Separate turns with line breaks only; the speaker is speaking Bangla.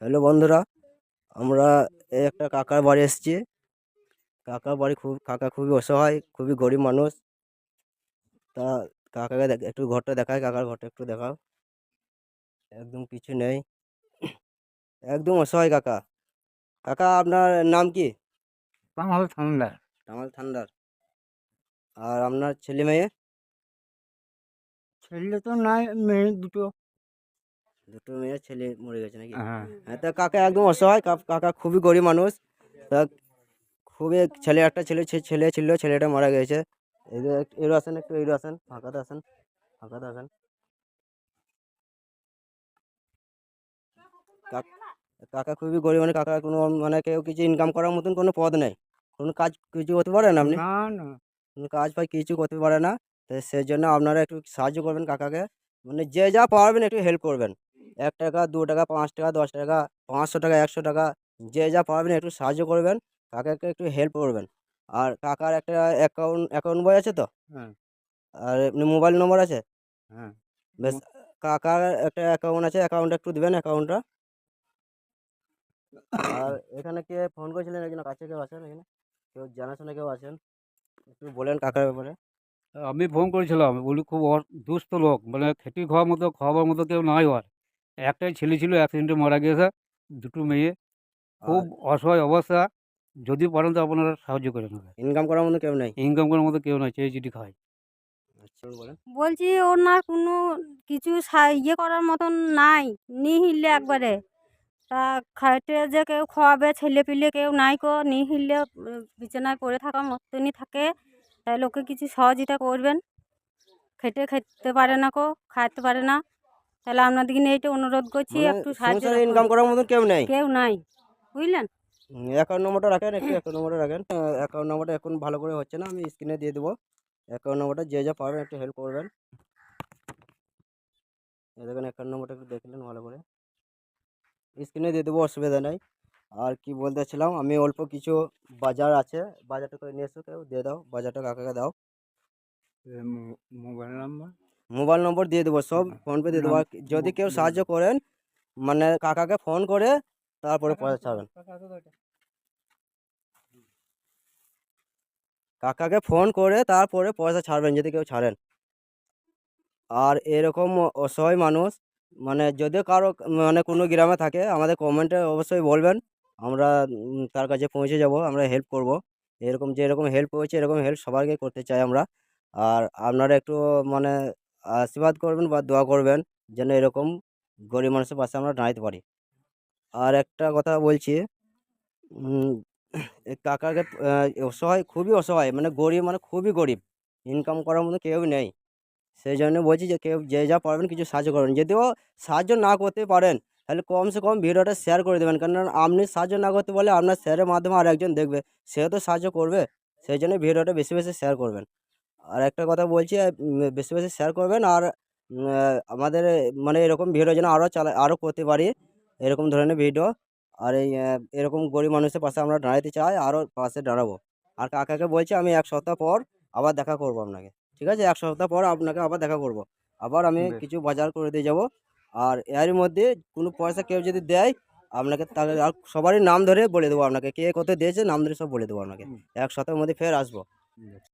হ্যালো বন্ধুরা, আমরা এই একটা কাকার বাড়ি এসেছি। কাকার বাড়ি কাকা খুবই অসহায়, খুবই গরিব মানুষ। তা কাকাকে একটু ঘরটা দেখায়, কাকার ঘরটা একটু দেখাও। একদম কিছু নেই, একদম অসহায় কাকা। কাকা আপনার নাম কি?
কামাল ঠান্ডা।
কামাল থান্ডার। আর আপনার ছেলে মেয়ে?
ছেলে তো নাই, মেয়ে দুটো।
দুটো মেয়ে, ছেলে মরে গেছে নাকি?
হ্যাঁ।
হ্যাঁ, তা কাকা একদম অসহায়। কাকা খুবই গরিব মানুষ। তা খুবই একটা ছেলে ছিল, ছেলেটা মারা গেছে। এরও আসেন, একটু এরও আসেন, ফাঁকাতে আসেন, ফাঁকাতে আসেন। কাক- কাকা খুবই গরিব, মানে কাকা কোনো মানে কেউ কিছু ইনকাম করার মতন কোনো পথ নেই। কোনো কাজ কিছু করতে পারেন আপনি?
না, না।
কোনো কাজ ফাজ কিছু করতে পারে না। তো সেই জন্য আপনারা একটু সাহায্য করবেন কাকাকে। মানে যে যা পারবেন একটু হেল্প করবেন। 1 টাকা, 2 টাকা, 5 টাকা, 10 টাকা, 500 টাকা, 100 টাকা, যে যা পারবেন একটু সাহায্য করবেন। কাকাকে একটু হেল্প করবেন। আর কাকার একটা অ্যাকাউন্ট বই আছে তো?
হ্যাঁ,
আর এমনি মোবাইল নম্বর আছে?
হ্যাঁ।
বেশ, কাকার একটা অ্যাকাউন্ট আছে, অ্যাকাউন্টটা একটু দিবেন, অ্যাকাউন্টটা। আর এখানে কে ফোন করেছিলেন? একজন কাছে কেউ আছেন এখানে? কেউ জানাশোনা কেউ আছেন? একটু বলেন কাকার ব্যাপারে।
আমি ফোন করেছিলাম, বলি খুব দুস্থ লোক, মানে খেটে খাওয়াবার মতো কেউ নাই ওর। একটাই ছেলে ছিল, অ্যাক্সিডেন্টে মারা গিয়েছে। দুটো মেয়ে, খুব
আর
অসহায় অবস্থা। যদি পারেন তো আপনারা সাহায্য করে নেবে।
ইনকাম করার মতো কেউ নেই?
ইনকাম করার মতো কেউ নাই, চেয়ে চিটি খায়।
আচ্ছা, বলেন।
বলছি ওর না কোনো কিছু ইয়ে করার মতন নাই, নিহিলে একবারে। তা খাইতে যে কেউ খাওয়াবে, ছেলে পিলে কেউ নাই কো, নিহিলে বিছানায় পড়ে থাকার মতনই থাকে। তাই লোকে কিছু সহযোগিতা করবেন। খেতে খেতে পারে না কো, খাইতে পারে না। তাহলে আপনাদেরকে নিয়ে এইটা অনুরোধ করছি,
মানে
একটু সাহায্য
সংসারে ইনকাম
করুন।
করার মতো কেউ নেই?
কেউ নাই, বুঝলেন।
অ্যাকাউন্ট নম্বরটা রাখেন, একটু অ্যাকাউন্ট নম্বরটা রাখেন। অ্যাকাউন্ট নম্বরটা এখন ভালো করে হচ্ছে না, আমি স্ক্রিনে দিয়ে দেবো। অ্যাকাউন্ট নম্বরটা যে যা পারবেন একটু হেল্প করবেন। এই দেখেন অ্যাকাউন্ট নম্বরটা একটু দেখলেন ভালো করে, স্ক্রিনে দিয়ে দেবো, অসুবিধা নেই। আর কি বলতেছিলাম, আমি অল্প কিছু বাজার আছে, বাজারটা করে নিয়ে এসো, কেউ দিয়ে দাও বাজারটা, কাকাকে দাও।
Mobile number.
মোবাইল নম্বর দিয়ে দেবো, সব ফোনপে দিয়ে দেবো। আর যদি কেউ সাহায্য করেন, মানে কাকাকে ফোন করে তারপরে পয়সা ছাড়বেন। কাকাকে ফোন করে তারপরে পয়সা ছাড়বেন, যদি কেউ ছাড়েন। আর এরকম অসহায় মানুষ, মানে যদি কারো মানে কোনো গ্রামে থাকে, আমাদের কমেন্টে অবশ্যই বলবেন। আমরা তার কাছে পৌঁছে যাব, আমরা হেল্প করব। এরকম যেরকম হেল্প হয়েছে এরকম হেল্প সবাইকে করতে চাই আমরা। আর আপনারা একটু মানে আশীর্বাদ করবেন বা দোয়া করবেন, যেন এরকম গরিব মানুষের পাশে আমরা দাঁড়াতে পারি। আর একটা কথা বলছি, উম, এই কাকাকে অসহায়, খুবই অসহায়, মানে গরিব, মানে খুবই গরিব। ইনকাম করার মতো কেউ নেই। সেই জন্য বলছি যে কেউ যে যা পারবেন কিছু সাহায্য করবেন। যদিও সাহায্য না করতে পারেন, তাহলে কমসে কম ভিডিওটা শেয়ার করে দেবেন, কারণ আপনি সাহায্য না করতে পারলে আপনার শেয়ারের মাধ্যমে আর একজন দেখবে, সেও তো সাহায্য করবে। সেই জন্য ভিডিওটা বেশি বেশি শেয়ার করবেন। আর একটা কথা বলছি, বেশি বেশি শেয়ার করবেন। আর আমাদের মানে এরকম ভিডিও যেন আরও করতে পারি, এরকম ধরনের ভিডিও। আর এই এরকম গরিব মানুষের পাশে আমরা দাঁড়াতে চাই, আরও পাশে দাঁড়াবো। আর কাকাকে বলছি আমি 1 সপ্তাহ পর আবার দেখা করবো আপনাকে। ঠিক আছে, 1 সপ্তাহ পর আপনাকে আবার দেখা করব। আবার আমি
বেশ।
কিছু বাজার করে দিয়ে যাব। আর এর মধ্যে কোনো পয়সা কেউ যদি দেয়, আপনাকে তাহলে আর সবারই নাম ধরে বলে দেবো আপনাকে, কে কত দিয়েছে নাম ধরে সব বলে দেবো আপনাকে।
হুম,
1 সপ্তাহের মধ্যে ফের আসবো।
বেশ।